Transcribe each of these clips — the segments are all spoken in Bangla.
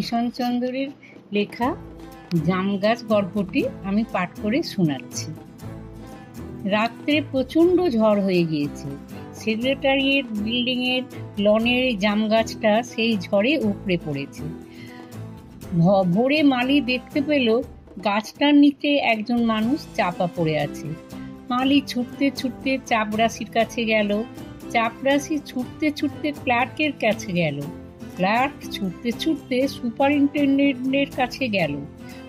ঈশানচন্দ্রের লেখা জাম গাছ গল্পটি আমি পাঠ করে শোনাচ্ছি। রাত্রে প্রচণ্ড ঝড় হয়ে গিয়েছে। সেক্রেটারিয়েট বিল্ডিংয়ের লনের জাম গাছটা সেই ঝড়ে উপড়ে পড়েছে। ভোরে মালি দেখতে পেল গাছটার নিচে একজন মানুষ চাপা পড়ে আছে। মালি ছুটতে ছুটতে চাপরাশির কাছে গেল। চাপরাশি ছুটতে ছুটতে ক্লার্কের কাছে গেল। ক্লার্ক ছুটতে ছুটতে সুপারিনটেন্ডেন্টের কাছে গেল।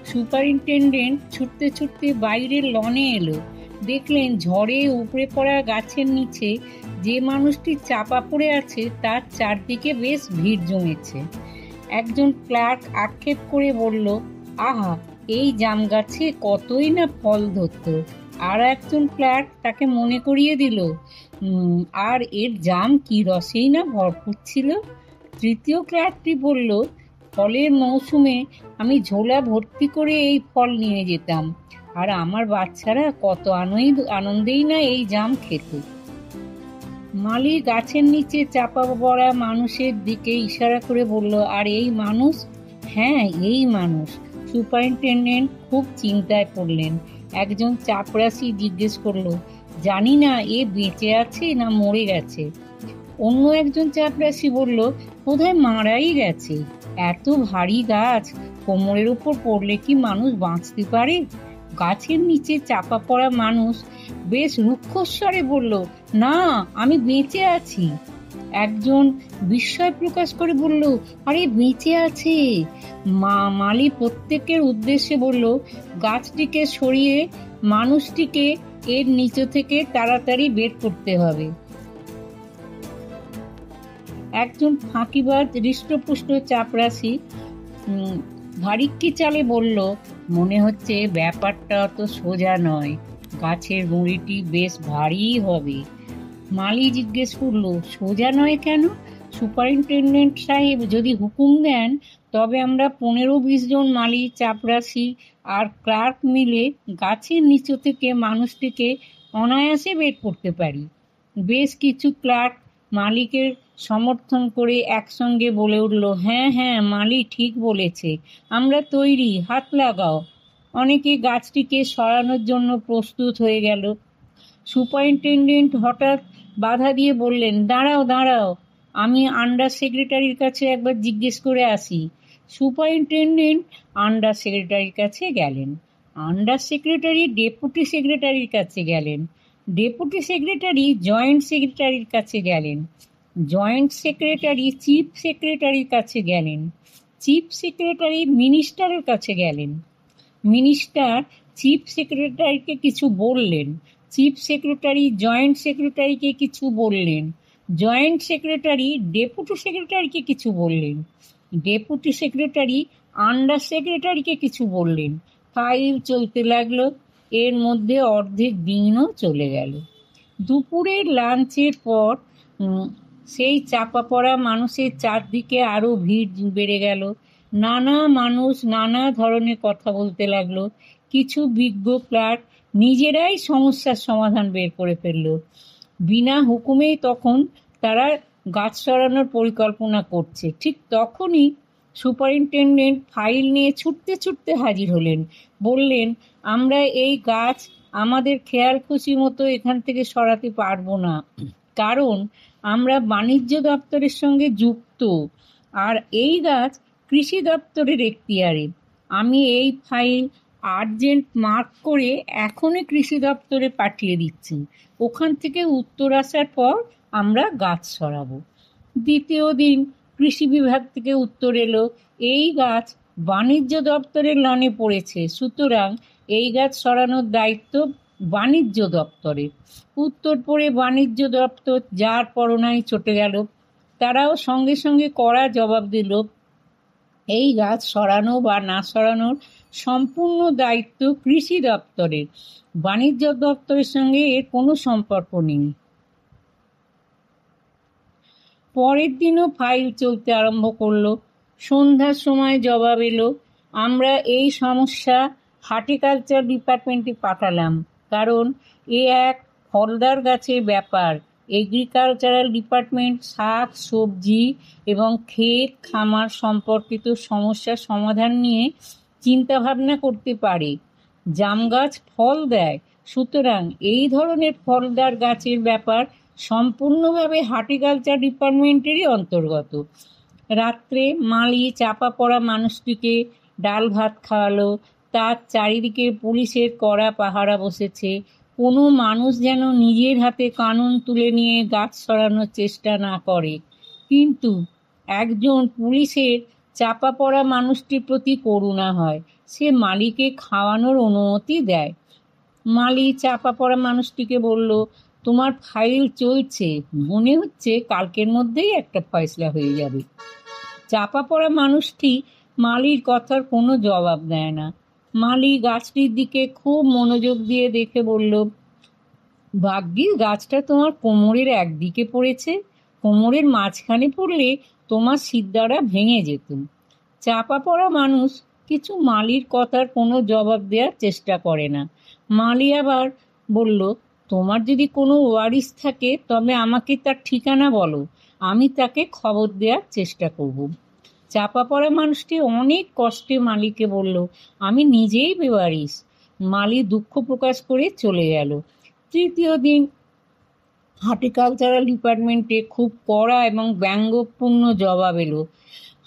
সুপারিনটেন্ডেন্ট ছুটতে ছুটতে বাইরের লনে এলো। দেখলেন ঝড়ে উপড়ে পড়া গাছের নিচে যে মানুষটি চাপা পড়ে আছে তার চারদিকে বেশ ভিড় জমেছে। একজন ক্লার্ক আক্ষেপ করে বলল, আহা, এই জাম গাছে কতই না ফল ধরত। আর একজন ক্লার্ক তাকে মনে করিয়ে দিল, আর এর জাম কি রসেই না ভরপুর ছিল। তৃতীয় ক্লার্কটি বলল, ফলের মৌসুমে আমি ঝোলা ভর্তি করে এই ফল নিয়ে যেতাম, আর আমার বাচ্চারা কত আনন্দেই না এই জাম খেত। মালি গাছের নিচে চাপা পড়া মানুষের দিকে ইশারা করে বলল, আর এই মানুষ? হ্যাঁ, এই মানুষ। সুপারিনটেন্ডেন্ট খুব চিন্তায় পড়লেন। একজন চাপরাশি জিজ্ঞেস করলো, জানি না এ বেঁচে আছে না মরে গেছে। অন্য একজন চাপরাশি বলল, বোধহয় মারাই গেছে। এত ভারী গাছ কোমরের উপর পড়লে কি মানুষ বাঁচতে পারে? গাছের নিচে চাপা পড়া মানুষ বেশ রুক্ষস্বরে বলল, না, আমি বেঁচে আছি। একজন বিস্ময় প্রকাশ করে বলল, আরে বেঁচে আছে। মালি প্রত্যেকের উদ্দেশ্যে বলল, গাছটিকে সরিয়ে মানুষটিকে এর নিচে থেকে তাড়াতাড়ি বের করতে হবে। একজন ফাঁকিবাজ হৃষ্টপুষ্ট চাপরাশি ভারিক্কি চালে বলল, মনে হচ্ছে ব্যাপারটা অত সোজা নয়, গাছের গুঁড়িটি বেশ ভারী হবে। মালি জিজ্ঞেস করলো, সোজা নয় কেন? সুপারিনটেন্ডেন্ট সাহেব যদি হুকুম দেন তবে আমরা 15-20 জন মালি, চাপরাশি আর ক্লার্ক মিলে গাছের নিচু থেকে মানুষটিকে অনায়াসে বের করতে পারি। বেশ কিছু ক্লার্ক মালিকের সমর্থন করে একসঙ্গে বলে উঠল, হ্যাঁ হ্যাঁ, মালি ঠিক বলেছে, আমরা তৈরি, হাত লাগাও। অনেকে গাছটিকে সরানোর জন্য প্রস্তুত হয়ে গেল। সুপারিনটেন্ডেন্ট হঠাৎ বাধা দিয়ে বললেন, দাঁড়াও দাঁড়াও, আমি আন্ডার সেক্রেটারির কাছে একবার জিজ্ঞেস করে আসি। সুপারিনটেন্ডেন্ট আন্ডার সেক্রেটারির কাছে গেলেন। আন্ডার সেক্রেটারি ডেপুটি সেক্রেটারির কাছে গেলেন। ডেপুটি সেক্রেটারি জয়েন্ট সেক্রেটারির কাছে গেলেন। জয়েন্ট সেক্রেটারি চিফ সেক্রেটারির কাছে গেলেন। চিফ সেক্রেটারি মিনিস্টারের কাছে গেলেন। মিনিস্টার চিফ সেক্রেটারিকে কিছু বললেন। চিফ সেক্রেটারি জয়েন্ট সেক্রেটারিকে কিছু বললেন। জয়েন্ট সেক্রেটারি ডেপুটি সেক্রেটারিকে কিছু বললেন। ডেপুটি সেক্রেটারি আন্ডার সেক্রেটারিকে কিছু বললেন। ফাইল চলতে লাগলো। এর মধ্যে অর্ধেক দিনও চলে গেল। দুপুরের লাঞ্চের পর সেই চাপা পড়া মানুষের চারদিকে আরো ভিড় বেড়ে গেল। নানা মানুষ নানা ধরনের কথা বলতে লাগলো। কিছু বিজ্ঞ ক্লার্ক নিজেরাই সমস্যার সমাধান বের করে ফেললো। বিনা হুকুমেই তখন তারা গাছ সরানোর পরিকল্পনা করছে। ঠিক তখনই সুপারিনটেন্ডেন্ট ফাইল নিয়ে ছুটতে ছুটতে হাজির হলেন। বললেন, আমরা এই গাছ আমাদের খেয়াল খুশি মতো এখান থেকে সরাতে পারবো না, কারণ আমরা বাণিজ্য দপ্তরের সঙ্গে যুক্ত, আর এই গাছ কৃষি দপ্তরের এখতিয়ারে। আমি এই ফাইল আর্জেন্ট মার্ক করে এখনই কৃষি দপ্তরে পাঠিয়ে দিচ্ছি। ওখান থেকে উত্তর আসার পর আমরা গাছ সরাবো। দ্বিতীয় দিন কৃষি বিভাগ থেকে উত্তর এলো, এই গাছ বাণিজ্য দপ্তরের লনে পড়েছে, সুতরাং এই গাছ সরানোর দায়িত্ব বাণিজ্য দপ্তরের। উত্তর পড়ে বাণিজ্য দপ্তর যার পরনায় চটে গেল। তারাও সঙ্গে সঙ্গে কড়া জবাব দিল, এই গাছ সরানো বা না সরানোর সম্পূর্ণ দায়িত্ব কৃষি দপ্তরের, বাণিজ্য দপ্তরের সঙ্গে এর কোনো সম্পর্ক নেই। পরের দিনও ফাইল চলতে আরম্ভ করলো। সন্ধ্যার সময় জবাব এলো, আমরা এই সমস্যা হর্টিকালচার ডিপার্টমেন্টে পাঠালাম, কারণ এ এক ফলদার গাছের ব্যাপার, এগ্রিকালচারাল ডিপার্টমেন্ট শাক সবজি এবং ক্ষেত খামার সম্পর্কিত সমস্যার সমাধান নিয়ে চিন্তাভাবনা করতে পারে। জাম গাছ ফল দেয়, সুতরাং এই ধরনের ফলদার গাছের ব্যাপার সম্পূর্ণভাবে হর্টিকালচার ডিপার্টমেন্টেরই অন্তর্গত। রাত্রে মালি চাপা পড়া মানুষটিকে ডাল ভাত খাওয়ালো। তার চারিদিকে পুলিশের কড়া পাহারা বসেছে। কোনো মানুষ যেন নিজের হাতে কানুন তুলে নিয়ে গাছ সরানোর চেষ্টা না করে। কিন্তু একজন পুলিশের চাপা পড়া মানুষটির প্রতি করুণা হয়। সে মালিকে খাওয়ানোর অনুমতি দেয়। মালি চাপা পড়া মানুষটিকে বলল, তোমার ফাইল চলছে, মনে হচ্ছে কালকের মধ্যেই একটা ফয়সলা হয়ে যাবে। চাপা পড়া মানুষটি মালির কথার কোনো জবাব দেয় না। মালি গাছটির দিকে খুব মনোযোগ দিয়ে দেখে বলল, ভাগ্যিস গাছটা তোমার কোমরের একদিকে পড়েছে, কোমরের মাঝখানে পড়লে তোমার সিদ্ধারা ভেঙে যেত। চাপা পড়া মানুষ কিছু মালির কথার কোনো জবাব দেওয়ার চেষ্টা করে না। মালি আবার বলল, তোমার যদি কোনো ওয়ারিশ থাকে তবে আমাকে তার ঠিকানা বলো, আমি তাকে খবর দেওয়ার চেষ্টা করব। চাপা পড়া মানুষটি অনেক কষ্টে মালিকে বলল, আমি নিজেই বেওয়ারিশ। মালি দুঃখ প্রকাশ করে চলে গেল। তৃতীয় দিন হর্টিকালচারাল ডিপার্টমেন্টে খুব কড়া এবং ব্যঙ্গপূর্ণ জবাব এলো।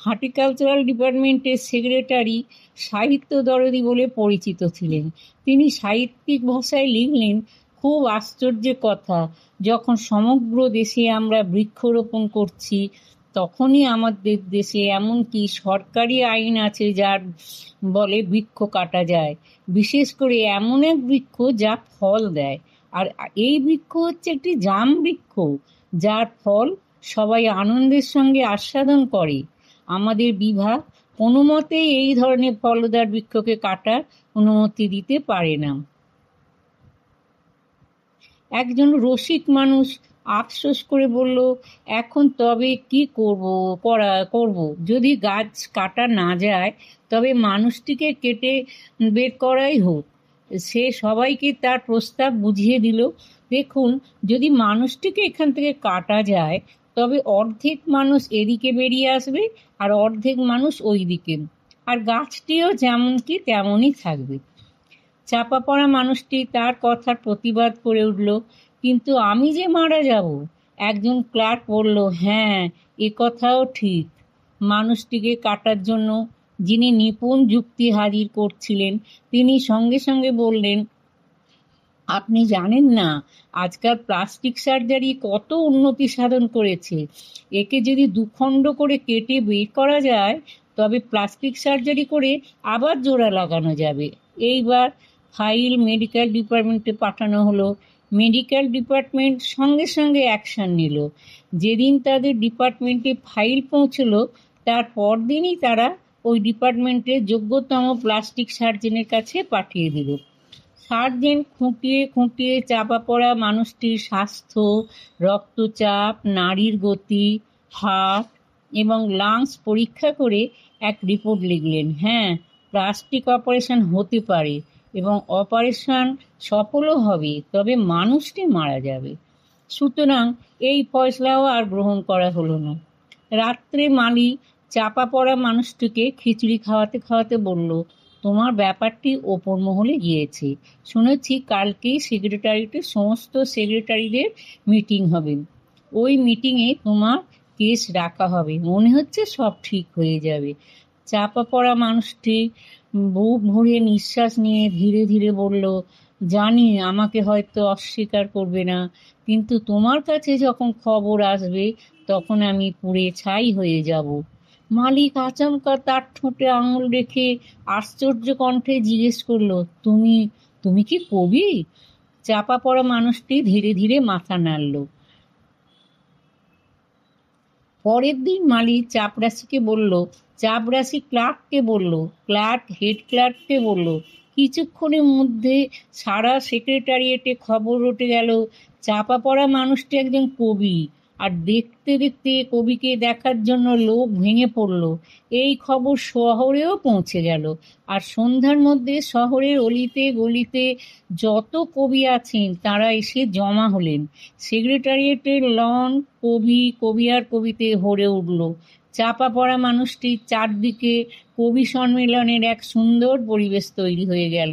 হর্টিকালচারাল ডিপার্টমেন্টের সেক্রেটারি সাহিত্য দরদি বলে পরিচিত ছিলেন। তিনি সাহিত্যিক ভাষায় লিখলেন, খুব আশ্চর্যের কথা, যখন সমগ্র দেশে আমরা বৃক্ষরোপণ করছি তখনই আমাদের দেশে এমনকি সরকারি আইন আছে যার বলে বৃক্ষ কাটা যায়, বিশেষ করে এমন এক বৃক্ষ যা ফল দেয়। আর এই বৃক্ষ হচ্ছে একটি জাম বৃক্ষ, যার ফল সবাই আনন্দের সঙ্গে আস্বাদন করে। আমাদের বিভাগ কোনো মতেই এই ধরনের ফলদার বৃক্ষকে কাটার অনুমতি দিতে পারে না। একজন রসিক মানুষ আফসোস করে বলল, এখন তবে কি করব, যদি গাছ কাটা না যায় তবে মানুষটিকে কেটে বের করাই হোক। সে সবাইকে তার প্রস্তাব বুঝিয়ে দিল। দেখুন, যদি মানুষটিকে এখান থেকে কাটা যায় তবে অর্ধেক মানুষ এদিকে বেরিয়ে আসবে আর অর্ধেক মানুষ ওই দিকে, আর গাছটিও যেমন কি তেমনই থাকবে। চাপা পড়া মানুষটি তার কথার প্রতিবাদ করে উঠল, কিন্তু আমি যে মারা যাব। একজন ক্লার্ক বলল, হ্যাঁ, এ কথাও ঠিক। মানুষটিকে কাটার জন্য যিনি নিপুণ যুক্তি হাজির করছিলেন তিনি সঙ্গে সঙ্গে বললেন, আপনি জানেন না আজকাল প্লাস্টিক সার্জারি কত উন্নতি সাধন করেছে। একে যদি দুখণ্ড করে কেটে বের করা যায় তবে প্লাস্টিক সার্জারি করে আবার জোড়া লাগানো যাবে। এইবার ফাইল মেডিকেল ডিপার্টমেন্টে পাঠানো হলো। মেডিকেল ডিপার্টমেন্ট সঙ্গে সঙ্গে অ্যাকশন নিল। যেদিন তাদের ডিপার্টমেন্টে ফাইল পৌঁছলো তার পরদিনই তারা ওই ডিপার্টমেন্টের যোগ্যতম প্লাস্টিক সার্জনের কাছে পাঠিয়ে দিল। সার্জেন খুঁটিয়ে খুঁটিয়ে চাপা পড়া মানুষটির স্বাস্থ্য, রক্তচাপ, নাড়ির গতি, হার্ট এবং লাংস পরীক্ষা করে এক রিপোর্ট লিখলেন। হ্যাঁ, প্লাস্টিক অপারেশন হতে পারে এবং অপারেশন সফলও হবে, তবে মানুষটি মারা যাবে। সুতরাং এই ফয়সলাও আর গ্রহণ করা হলো না। রাত্রে মালি চাপা পড়া মানুষটিকে খিচুড়ি খাওয়াতে খাওয়াতে বলল, তোমার ব্যাপারটি ওপর মহলে গিয়েছে। শুনেছি কালকেই সেক্রেটারিতে সমস্ত সেক্রেটারিদের মিটিং হবে। ওই মিটিংয়ে তোমার কেস রাখা হবে। মনে হচ্ছে সব ঠিক হয়ে যাবে। চাপা পড়া মানুষটি বুক ভরে নিঃশ্বাস নিয়ে ধীরে ধীরে বলল, জানি আমাকে হয়তো অস্বীকার করবে না, কিন্তু তোমার কাছে যখন খবর আসবে তখন আমি পুড়ে ছাই হয়ে যাব। মালিক আচমকা তার ঠোঁটে আঙুল রেখে আশ্চর্য কণ্ঠে জিজ্ঞেস করলো, তুমি তুমি কি কবি? চাপা পড়া মানুষটি ধীরে ধীরে মাথা নাড়ল। পরের দিন মালি চাপরাশিকে বলল, চাপরাশি ক্লার্ককে বলল, ক্লার্ক হেড ক্লার্ককে বলল। কিছুক্ষণের মধ্যে সারা সেক্রেটারিয়েটে খবর উঠে গেল, চাপা পড়া মানুষটি একজন কবি আর দেখতে দেখতে কবিকে দেখার জন্য লোক ভেঙে পড়ল। এই খবর শহরেও পৌঁছে গেল। আর সন্ধ্যার মধ্যে শহরের অলিতে গলিতে যত কবি আছেন তারা এসে জমা হলেন। সেক্রেটারিয়েটের লন কবি আর কবিতে ভরে উঠল। চাপা পড়া মানুষটির চারদিকে কবি সম্মেলনের এক সুন্দর পরিবেশ তৈরি হয়ে গেল।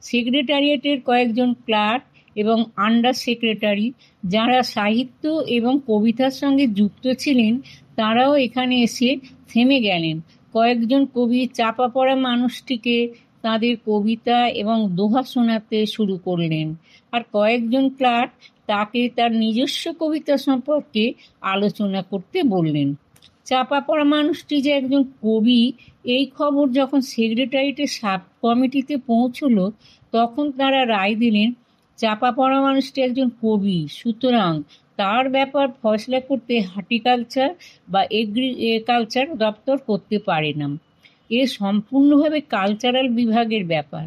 সেক্রেটারিয়েটের কয়েকজন ক্লার্ক এবং আন্ডার সেক্রেটারি যারা সাহিত্য এবং কবিতার সঙ্গে যুক্ত ছিলেন তারাও এখানে এসে থেমে গেলেন। কয়েকজন কবি চাপা পড়া মানুষটিকে তাদের কবিতা এবং দোহা শোনাতে শুরু করলেন, আর কয়েকজন ক্লার্ক তাকে তার নিজস্ব কবিতা সম্পর্কে আলোচনা করতে বললেন। চাপা পড়া মানুষটি যে একজন কবি এই খবর যখন সেক্রেটারিয়েটের সাব কমিটিতে পৌঁছলো তখন তারা রায় দিলেন চাপা পড়া মানুষটি একজন কবি, সুতরাং তার ব্যাপার ফয়সলা করতে হর্টিকালচার বা এগ্রিকালচার দপ্তর করতে পারে না। এ সম্পূর্ণভাবে কালচারাল বিভাগের ব্যাপার।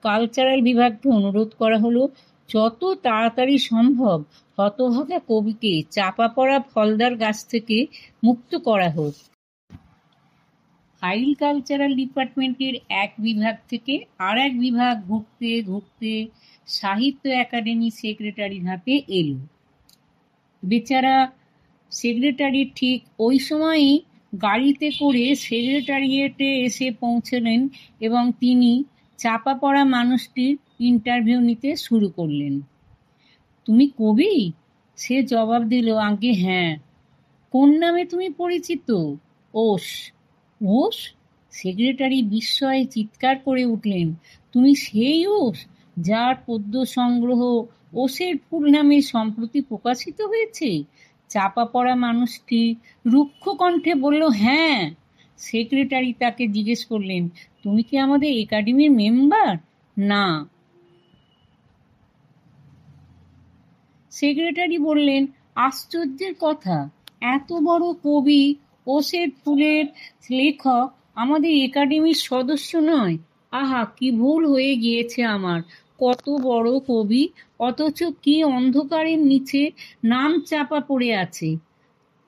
কালচারাল বিভাগকে অনুরোধ করা হলো যত তাড়াতাড়ি সম্ভব হতভাগা কবিকে চাপা পড়া ফলদার গাছ থেকে মুক্ত করা হোক। ফাইল কালচারাল ডিপার্টমেন্টের এক বিভাগ থেকে আর এক বিভাগ ঘুরতে ঘুরতে সাহিত্য একাডেমি সেক্রেটারির হাতে এলো। বেচারা সেক্রেটারি ঠিক ওই সময়ই গাড়িতে করে সেক্রেটারিয়েটে এসে পৌঁছলেন এবং তিনি চাপা পড়া মানুষটির ইন্টারভিউ নিতে শুরু করলেন। তুমি কবি? সে জবাব দিল, আজ্ঞে হ্যাঁ। কোন নামে তুমি পরিচিত? ওস। ওস? সেক্রেটারি বিস্ময়ে চিৎকার করে উঠলেন, তুমি সেই ওস যার পদ্য সংগ্রহ ওসের ফুল নামে সম্প্রতি প্রকাশিত হয়েছে? চাপা পড়া মানুষটি রুক্ষ কণ্ঠে বলল, হ্যাঁ। সেক্রেটারি তাকে জিজ্ঞেস করলেন, তুমি কি আমাদের একাডেমির মেম্বার? না। সেক্রেটারি বললেন, আশ্চর্যের কথা, এত বড় কবি ওসের ফুলের লেখক আমাদের একাডেমির সদস্য নয়। আহা, কি ভুল হয়ে গিয়েছে আমার। কত বড় কবি, অথচ কি অন্ধকারের নিচে নাম চাপা পড়ে আছে।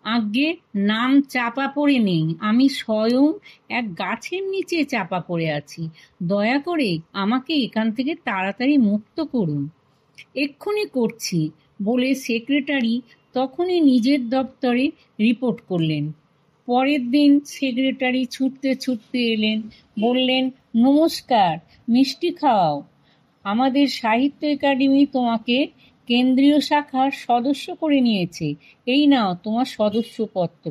আজ্ঞে, নাম চাপা পড়ে নেই, আমি স্বয়ং এক গাছের নিচে চাপা পড়ে আছি। দয়া করে আমাকে এখান থেকে তাড়াতাড়ি মুক্ত করুন। এক্ষুনি করছি বলে সেক্রেটারি তখনই নিজের দপ্তরে রিপোর্ট করলেন। পরের দিন সেক্রেটারি ছুটতে ছুটতে এলেন, বললেন, নমস্কার, মিষ্টি খাওয়াও। আমাদের সাহিত্য একাডেমি তোমাকে কেন্দ্রীয় শাখার সদস্য করে নিয়েছে, এই নাও তোমার সদস্যপত্র।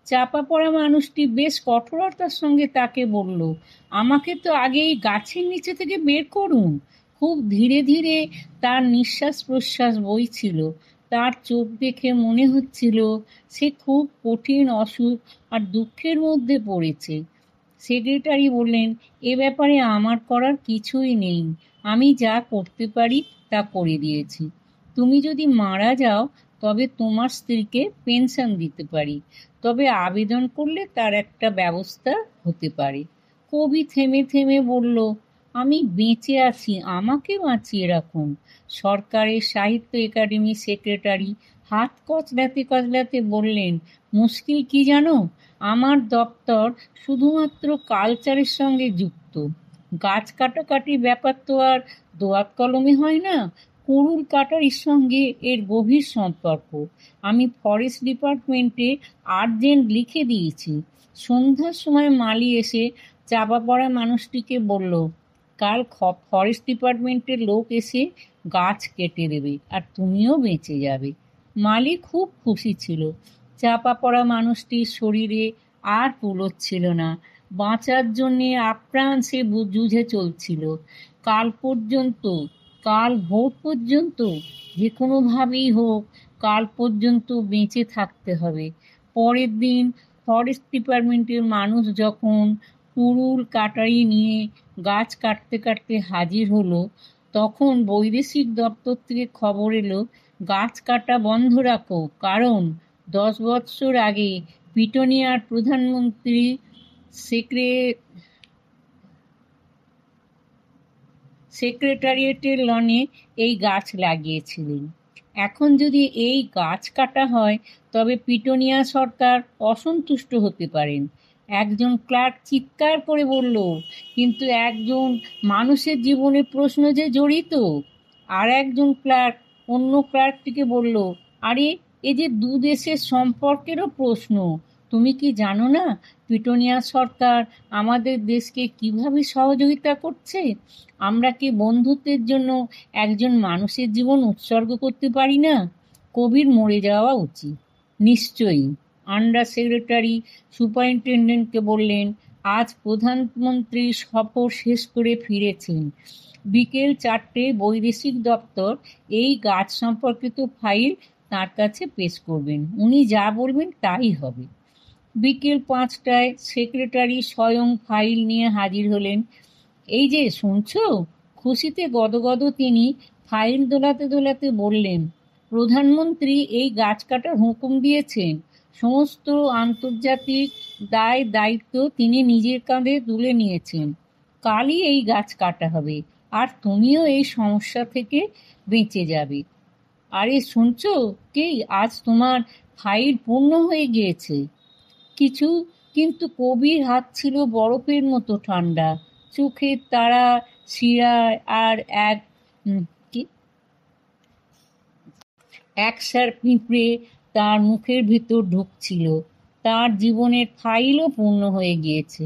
চাপা পড়া মানুষটি বেশ কঠোরতার সঙ্গে তাকে বলল, আমাকে তো আগে এই গাছের নিচে থেকে বের করুন। খুব ধীরে ধীরে তার নিঃশ্বাস প্রশ্বাস বইছিল। তার চোখ দেখে মনে হচ্ছিল সে খুব কঠিন অসুখ আর দুঃখের মধ্যে পড়েছে। সেক্রেটারি বললেন, এ ব্যাপারে আমার করার কিছুই নেই, আমি যা করতে পারি তা করে দিয়েছি। তুমি যদি মারা যাও তবে তোমার স্ত্রীকে পেনশন দিতে পারি, তবে আবেদন করলে তার একটা ব্যবস্থা হতে পারে। কবি থেমে থেমে বলল, আমি বেঁচে আছি, আমাকে বাঁচিয়ে রাখুন। সরকারের সাহিত্য একাডেমি সেক্রেটারি হাত কচলাতে কচলাতে বললেন, মুশকিল কি জানো, আমার দপ্তর শুধুমাত্র কালচারের সঙ্গে যুক্ত। গাছ কাটাকাটির ব্যাপার তো আর দোয়াত কলমে হয় না, কুড়ুল কাটারির সঙ্গে এর গভীর সম্পর্ক। আমি ফরেস্ট ডিপার্টমেন্টে আর্জেন্ট লিখে দিয়েছি। সন্ধ্যার সময় মালি এসে চাপা পড়া মানুষটিকে বলল, কাল ফরেস্ট ডিপার্টমেন্টের লোক এসে গাছ কেটে দেবে আর তুমিও বেঁচে যাবে। মালি খুব খুশি ছিল। চাপা পড়া মানুষটির শরীরে আর কুলোচ্ছিল না। বাঁচার জন্যে আপ্রাণ সে যুঝে চলছিল। কাল ভোর পর্যন্ত যে কোনোভাবেই হোক কাল পর্যন্ত বেঁচে থাকতে হবে। পরের দিন ফরেস্ট ডিপার্টমেন্টের মানুষ যখন কুড়ুল কাটারি নিয়ে গাছ কাটতে কাটতে হাজির হলো তখন বৈদেশিক দপ্তর থেকে খবর এলো, গাছ কাটা বন্ধ রাখো, কারণ 10 বৎসর আগে পিটোনিয়ার প্রধানমন্ত্রী সেক্রেটারিয়েটের লনে এই গাছ লাগিয়েছিলেন। এখন যদি এই গাছ কাটা হয় তবে পিটোনিয়া সরকার অসন্তুষ্ট হতে পারেন। একজন ক্লার্ক চিৎকার করে বলল, কিন্তু একজন মানুষের জীবনে প্রশ্ন যে জড়িত। আর একজন ক্লার্ক অন্য ক্লার্কটিকে বলল, আরে এ যে দু দেশের সম্পর্কেরও প্রশ্ন। তুমি কি জানো না পিটোনিয়া সরকার আমাদের দেশকে কিভাবে সহযোগিতা করছে? আমরা কি বন্ধুত্বের জন্য একজন মানুষের জীবন উৎসর্গ করতে পারি না? কবির মরে যাওয়া উচিত। নিশ্চয়ই। আন্ডার সেক্রেটারি সুপারিনটেন্ডেন্টকে বললেন, আজ প্রধানমন্ত্রী সফর শেষ করে ফিরেছেন। বিকেল 4টে বৈদেশিক দপ্তর এই গাছ সম্পর্কিত ফাইল তার কাছে পেশ করবেন। উনি যা বলবেন তাই হবে। বিকেল 5টায় সেক্রেটারি স্বয়ং ফাইল নিয়ে হাজির হলেন। এই যে শুনছো? খুশিতে গদগদ তিনি ফাইল দোলাতে দোলাতে বললেন, প্রধানমন্ত্রী এই গাছ কাটার হুকুম দিয়েছেন। সমস্ত আন্তর্জাতিক দায় দায়িত্ব তিনি নিজের কাঁধে তুলে নিয়েছেন। কালই এই গাছ কাটা হবে, আর তুমিও এই সমস্যা থেকে বেঁচে যাবে। আরে শুনছো কি, আজ তোমার ফাইল পূর্ণ হয়ে গিয়েছে। কিছু কিন্তু কবির হাত ছিল বরফের মতো ঠান্ডা। চোখের তারা, শিরায় আর এক কি একসার পিঁপড়ে তার মুখের ভিতর ঢুকছিল। তার জীবনের ফাইলও পূর্ণ হয়ে গিয়েছে।